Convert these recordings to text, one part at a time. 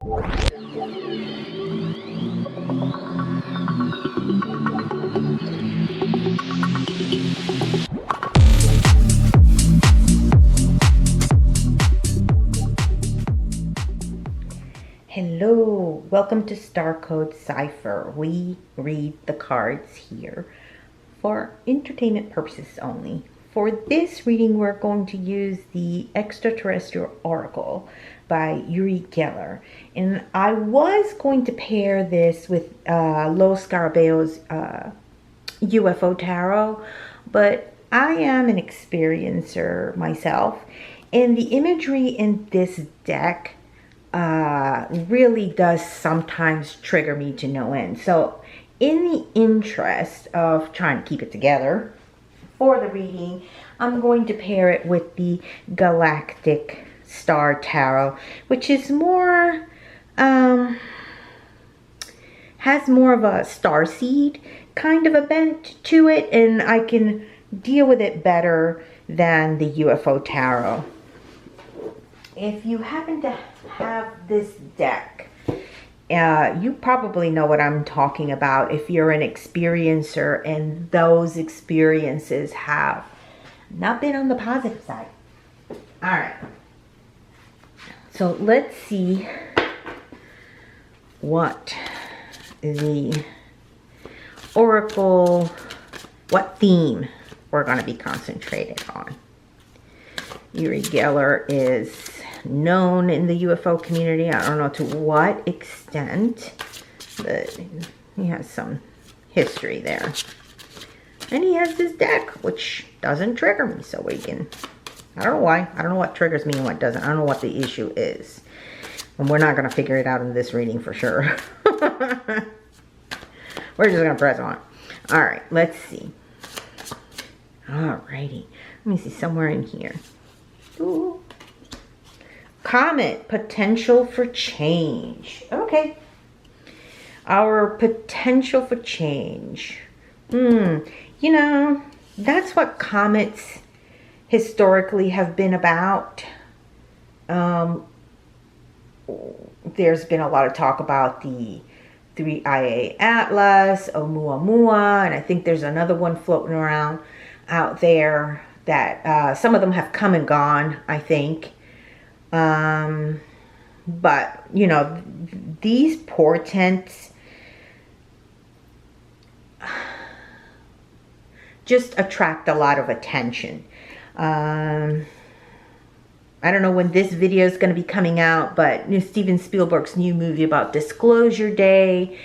Hello, welcome to Star Code Cipher. We read the cards here for entertainment purposes only. For this reading, we're going to use the Extraterrestrial Oracle by Uri Geller. And I was going to pair this with Los Scarabaeo's UFO Tarot, but I am an experiencer myself, and the imagery in this deck really does sometimes trigger me to no end. So in the interest of trying to keep it together for the reading, I'm going to pair it with the Galactic Star Tarot, which is more has more of a starseed kind of a bent to it, and I can deal with it better than the UFO Tarot. If you happen to have this deck, you probably know what I'm talking about if you're an experiencer and those experiences have not been on the positive side. All right. So let's see what the Oracle, what theme we're going to be concentrated on. Uri Geller is known in the UFO community. I don't know to what extent, but he has some history there. And he has this deck, which doesn't trigger me, so we can, I don't know why. I don't know what triggers me and what doesn't. I don't know what the issue is. And we're not going to figure it out in this reading for sure. We're just going to press on. All right, let's see. Alrighty. Let me see somewhere in here. Ooh. Comet, potential for change. Okay. Our potential for change. You know, that's what comets historically have been about. There's been a lot of talk about the 3IA Atlas, Oumuamua, and I think there's another one floating around out there that some of them have come and gone, I think. But, you know, these portents just attract a lot of attention. I don't know when this video is going to be coming out, but Steven Spielberg's new movie about Disclosure Day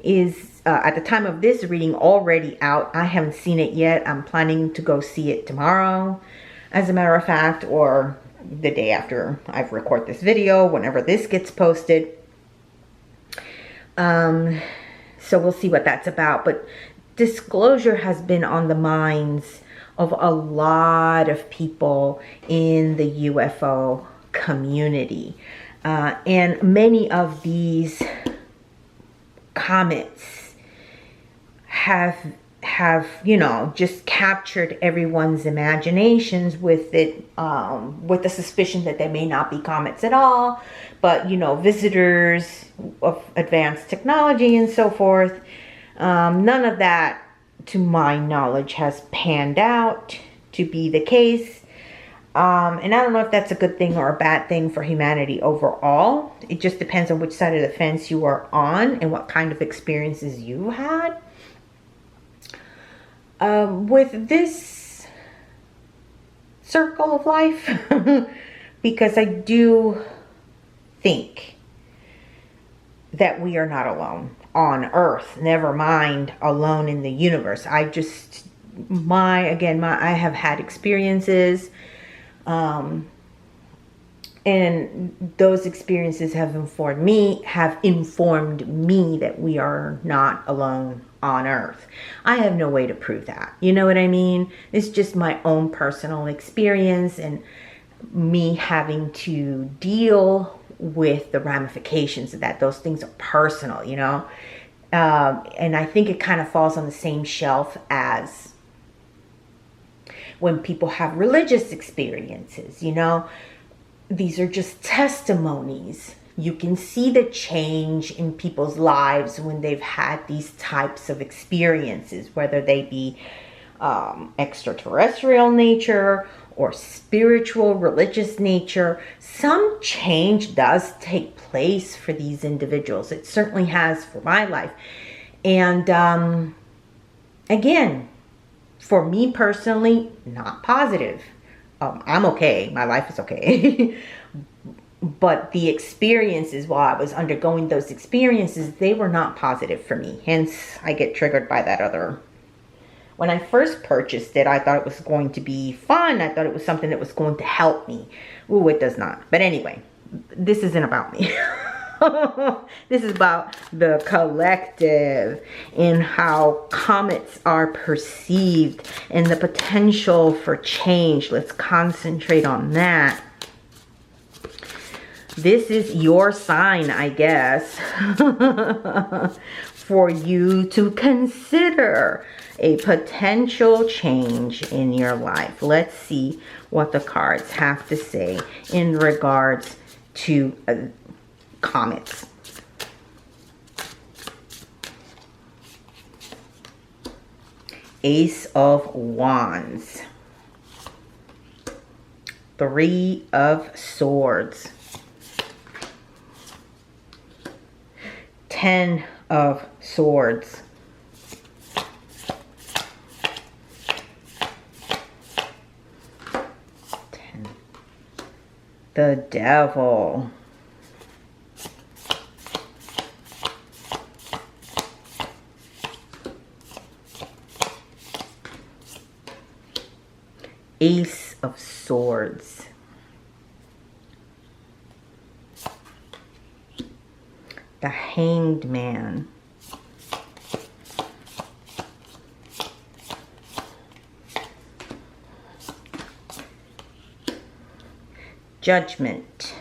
is at the time of this reading already out. I haven't seen it yet. I'm planning to go see it tomorrow, as a matter of fact, or the day after I record this video, whenever this gets posted. So we'll see what that's about. But disclosure has been on the minds of a lot of people in the UFO community. And many of these comets have you know, just captured everyone's imaginations with it, with the suspicion that they may not be comets at all, but, you know, visitors of advanced technology and so forth. None of that, to my knowledge, has panned out to be the case. And I don't know if that's a good thing or a bad thing for humanity overall. It just depends on which side of the fence you are on and what kind of experiences you had. With this circle of life, because I do think that we are not alone on Earth, never mind alone in the universe. I have had experiences, and those experiences have informed me that we are not alone on Earth. I have no way to prove that. You know what I mean? It's just my own personal experience and me having to deal with the ramifications of that. Those things are personal, you know? And I think it kind of falls on the same shelf as when people have religious experiences, you know? These are just testimonies, You can see the change in people's lives when they've had these types of experiences, whether they be extraterrestrial nature or spiritual, religious nature. Some change does take place for these individuals. It certainly has for my life. And again, for me personally, not positive. I'm okay. My life is okay. But the experiences, while I was undergoing those experiences, they were not positive for me. Hence, I get triggered by that other. When I first purchased it, I thought it was going to be fun. I thought it was something that was going to help me. Ooh, it does not. But anyway, this isn't about me. This is about the collective and how comets are perceived and the potential for change. Let's concentrate on that. This is your sign, I guess, for you to consider a potential change in your life. Let's see what the cards have to say in regards to comets. Ace of Wands. 3 of Swords. 10 of Swords. 10. The Devil. Ace of Swords. The Hanged Man. Judgment.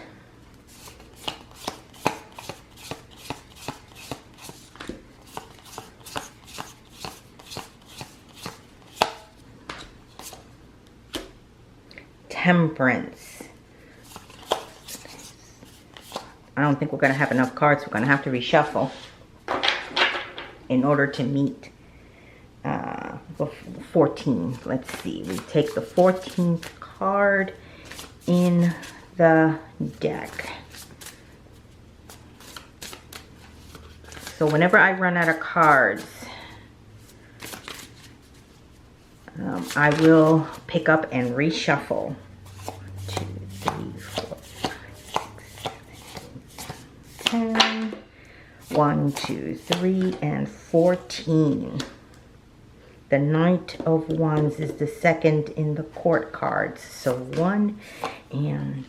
Temperance. I don't think we're going to have enough cards. We're going to have to reshuffle in order to meet 14. Let's see. We take the 14th card in the deck. So whenever I run out of cards, I will pick up and reshuffle. 1, 2, 3, 4, 5, 6, 7, 8, 10. 1, 2, 3, and 14. The Knight of Wands is the second in the court cards. So 1 and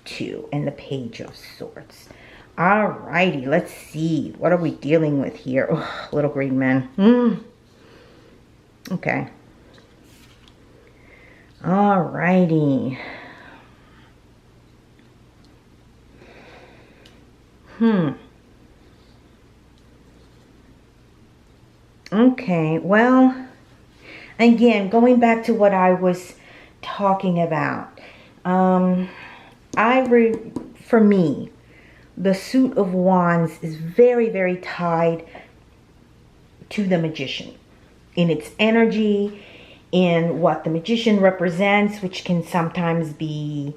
2. And the Page of Swords. Alrighty, let's see. What are we dealing with here? Oh, little green man. Okay. Alrighty. Okay, well, again, going back to what I was talking about. For me, the Suit of Wands is very, very tied to the Magician in its energy, in what the Magician represents, which can sometimes be,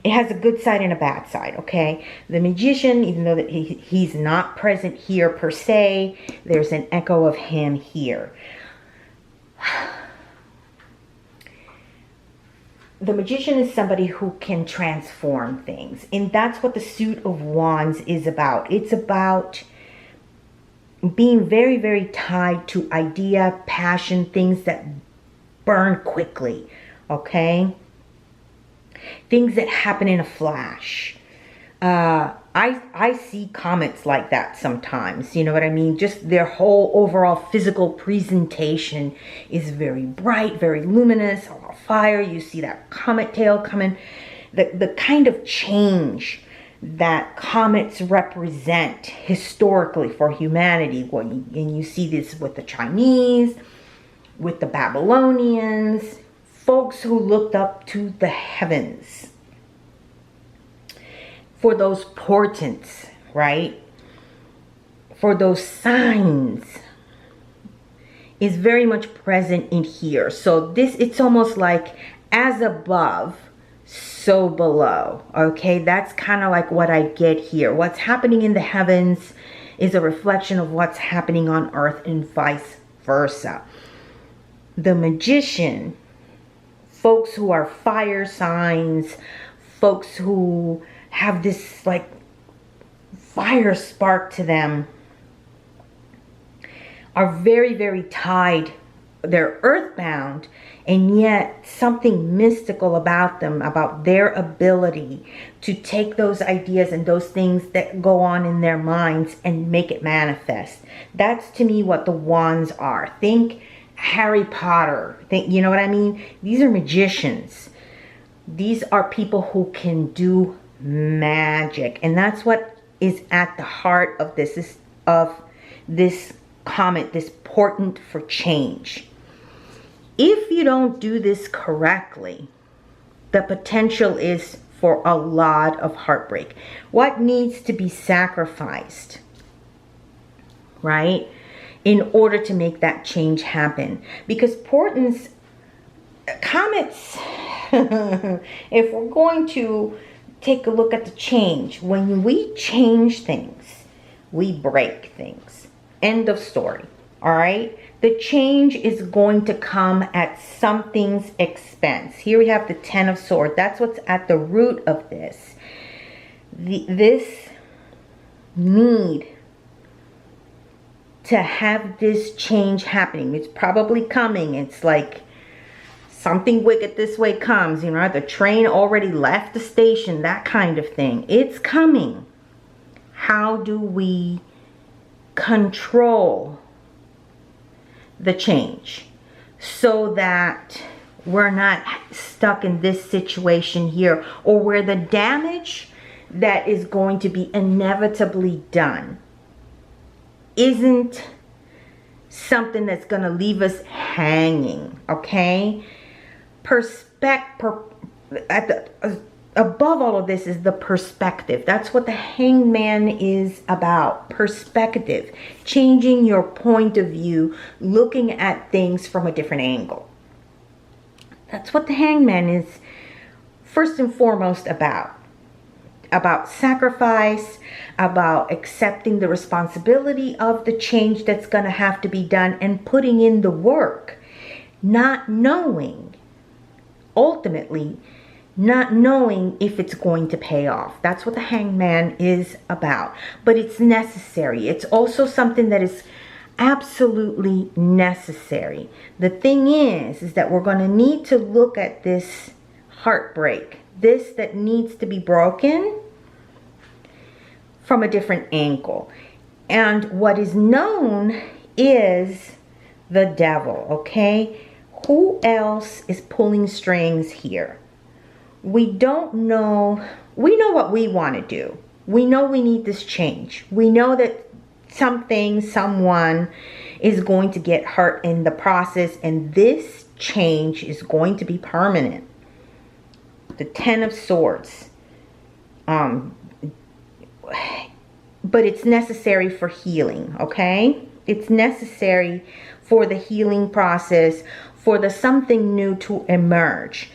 it has a good side and a bad side, okay? The Magician, even though that he's not present here per se, there's an echo of him here. The Magician is somebody who can transform things. And that's what the Suit of Wands is about. It's about being very, very tied to idea, passion, things that burn quickly, okay? Things that happen in a flash. I see comets like that sometimes, you know what I mean? Just their whole overall physical presentation is very bright, very luminous, all fire. You see that comet tail coming. The kind of change that comets represent historically for humanity. And you see this with the Chinese, with the Babylonians, folks who looked up to the heavens. for those portents, right? For those signs is very much present in here. So this, it's almost like as above, so below. Okay, that's kind of like what I get here. What's happening in the heavens is a reflection of what's happening on earth and vice versa. The Magician, folks who are fire signs, folks who have this like fire spark to them, are very, very tied. They're earthbound, and yet something mystical about them, about their ability to take those ideas and those things that go on in their minds and make it manifest. That's to me what the wands are. Think Harry Potter. Think, you know what I mean? These are magicians. These are people who can do magic, and that's what is at the heart of this comment, this portent for change. If you don't do this correctly, the potential is for a lot of heartbreak. What needs to be sacrificed, right, in order to make that change happen? Because portents, comets, if we're going to take a look at the change, when we change things, we break things. End of story. All right, the change is going to come at something's expense. Here we have the Ten of Swords. That's what's at the root of this. This need to have this change happening. It's probably coming. It's like something wicked this way comes. You know, the train already left the station, that kind of thing. It's coming. How do we control the change so that we're not stuck in this situation here, or where the damage that is going to be inevitably done isn't something that's going to leave us hanging? Okay, above all of this is the perspective. That's what the Hangman is about. Perspective. Changing your point of view, looking at things from a different angle. That's what the Hangman is first and foremost about. About sacrifice, about accepting the responsibility of the change that's going to have to be done and putting in the work. Not knowing, ultimately, not knowing if it's going to pay off. That's what the Hangman is about. But it's necessary. It's also something that is absolutely necessary. The thing is that we're going to need to look at this heartbreak, this that needs to be broken, from a different angle. And what is known is the devil, okay? Who else is pulling strings here? We don't know. We know what we want to do. We know we need this change. We know that someone is going to get hurt in the process, and this change is going to be permanent. The Ten of Swords. But it's necessary for healing, okay? It's necessary for the healing process, for the something new to emerge.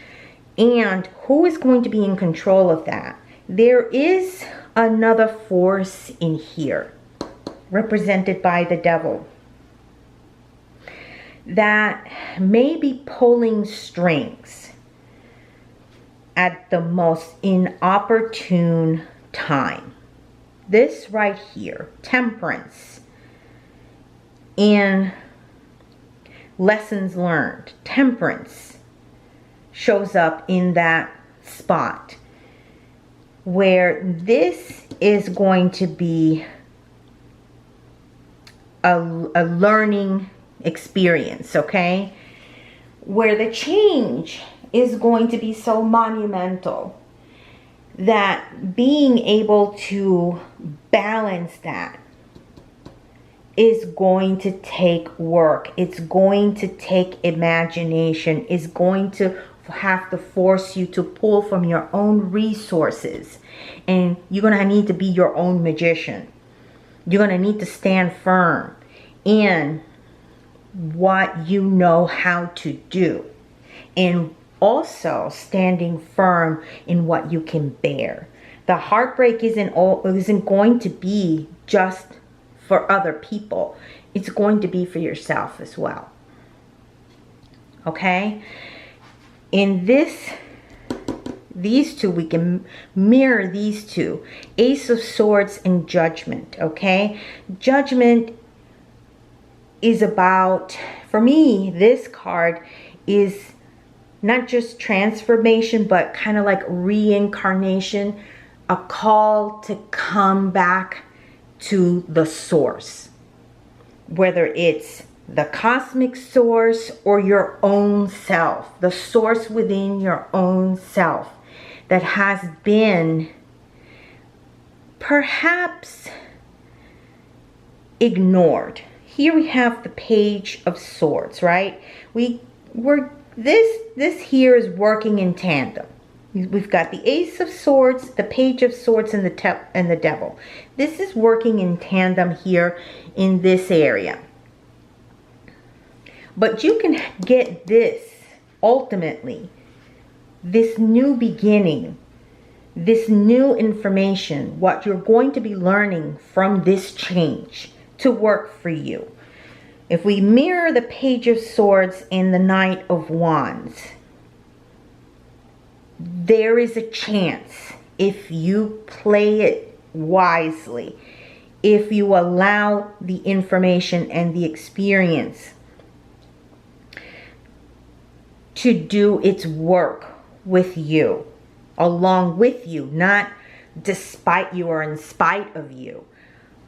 And who is going to be in control of that? There is another force in here, represented by the devil, that may be pulling strings at the most inopportune time. This right here, Temperance, in lessons learned. Temperance shows up in that spot where this is going to be a learning experience, okay? Where the change is going to be so monumental that being able to balance that is going to take work. It's going to take imagination. It's going to have to force you to pull from your own resources. And you're going to need to be your own magician. You're going to need to stand firm in what you know how to do. And also standing firm in what you can bear. The heartbreak isn't going to be just for other people. It's going to be for yourself as well. Okay? In these two, we can mirror these two. Ace of Swords and Judgment. Okay? Judgment is about, for me, this card is not just transformation, but kind of like reincarnation, a call to come back to the source. Whether it's the cosmic source or your own self, the source within your own self that has been perhaps ignored. Here we have the Page of Swords, right? This here is working in tandem. We've got the Ace of Swords, the Page of Swords, and the Devil. This is working in tandem here in this area. But you can get this, ultimately, this new beginning, this new information, what you're going to be learning from this change to work for you. If we mirror the Page of Swords and the Knight of Wands, there is a chance, if you play it wisely, if you allow the information and the experience to do its work with you, along with you, not despite you or in spite of you.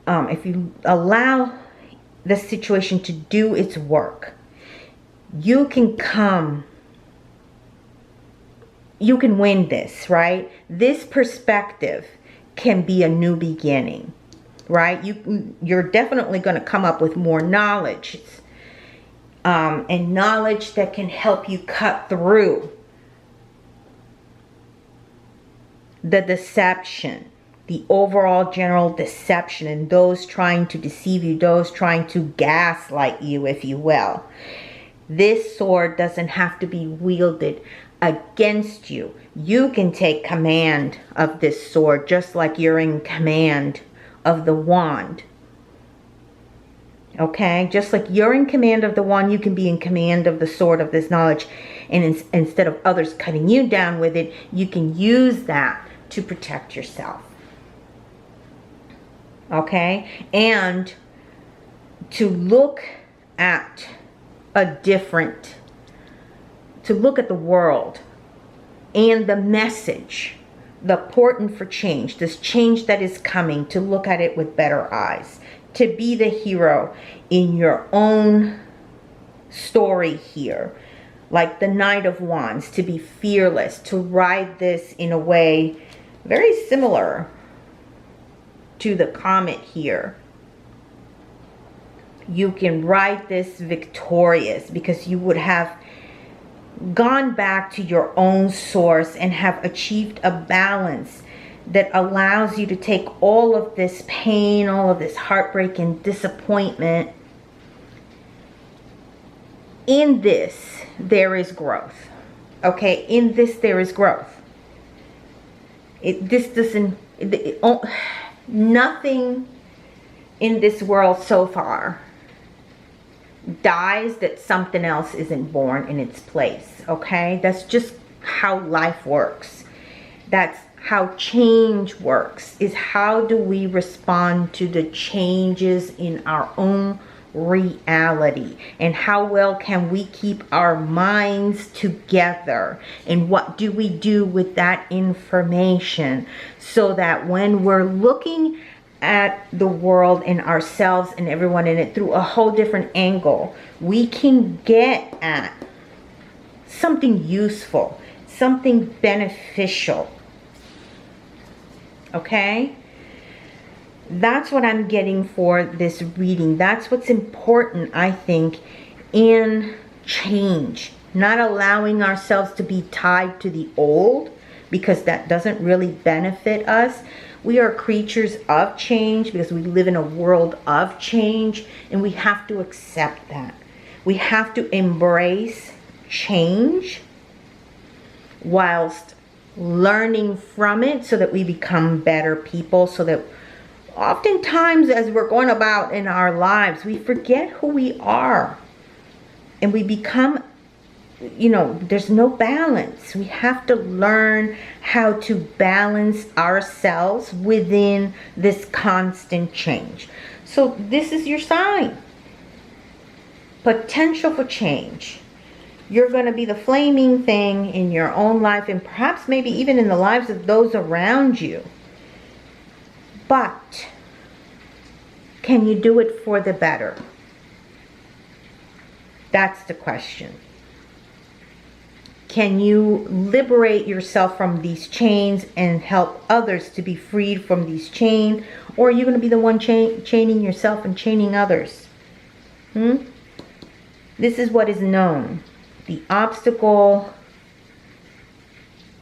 If you allow the situation to do its work, you can win this, right? This perspective can be a new beginning, right? You're definitely going to come up with more knowledge, and knowledge that can help you cut through the deception, the overall general deception, and those trying to deceive you, those trying to gaslight you, if you will. This sword doesn't have to be wielded against you. You can take command of this sword just like you're in command of the wand. Okay? Just like you're in command of the wand, you can be in command of the sword of this knowledge. And instead of others cutting you down with it, you can use that to protect yourself. Okay? And to look at to look at the world and the message, the important for change, this change that is coming, to look at it with better eyes, to be the hero in your own story here, like the Knight of Wands, to be fearless, to ride this in a way very similar to the Comet here. You can ride this victorious because you would have gone back to your own source and have achieved a balance that allows you to take all of this pain, all of this heartbreak and disappointment. In this, there is growth. Okay, in this, there is growth. Nothing in this world so far dies that something else isn't born in its place. Okay, that's just how life works. That's how change works, is how do we respond to the changes in our own reality, and how well can we keep our minds together, and what do we do with that information so that when we're looking at the world and ourselves and everyone in it through a whole different angle, we can get at something useful, something beneficial. Okay? That's what I'm getting for this reading. That's what's important, I think, in change. not allowing ourselves to be tied to the old, because that doesn't really benefit us. We are creatures of change because we live in a world of change, and we have to accept that. We have to embrace change whilst learning from it so that we become better people, so that oftentimes as we're going about in our lives, we forget who we are and we become, you know, there's no balance. We have to learn how to balance ourselves within this constant change. So this is your sign. Potential for change. You're going to be the flaming thing in your own life, and perhaps maybe even in the lives of those around you. But can you do it for the better? That's the question. Can you liberate yourself from these chains and help others to be freed from these chains? Or are you going to be the one chaining yourself and chaining others? This is what is known. The obstacle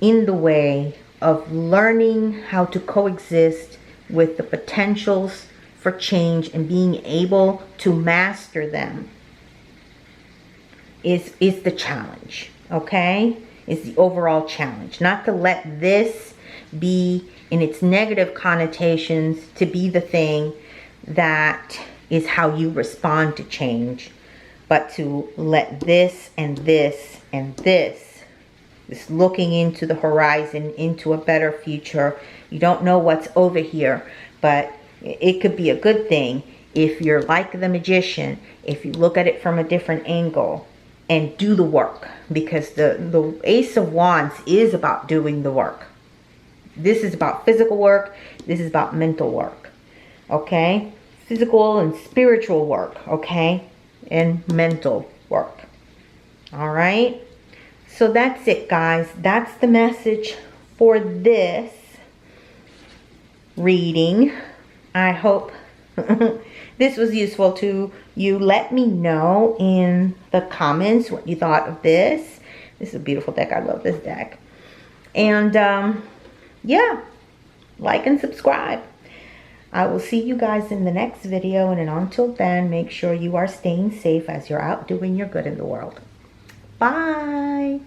in the way of learning how to coexist with the potentials for change and being able to master them is the challenge. Okay? Is the overall challenge. Not to let this be, in its negative connotations, to be the thing that is how you respond to change, but to let this and this and this looking into the horizon, into a better future. You don't know what's over here, but it could be a good thing if you're like the magician, if you look at it from a different angle and do the work, because the Ace of Wands is about doing the work. This is about physical work. This is about mental work. Okay? Physical and spiritual work. Okay? And mental work. All right? So that's it, guys. That's the message for this reading. I hope this was useful to you. Let me know in the comments what you thought of this. This is a beautiful deck. I love this deck. And yeah, like and subscribe. I will see you guys in the next video. And until then, make sure you are staying safe as you're out doing your good in the world. Bye.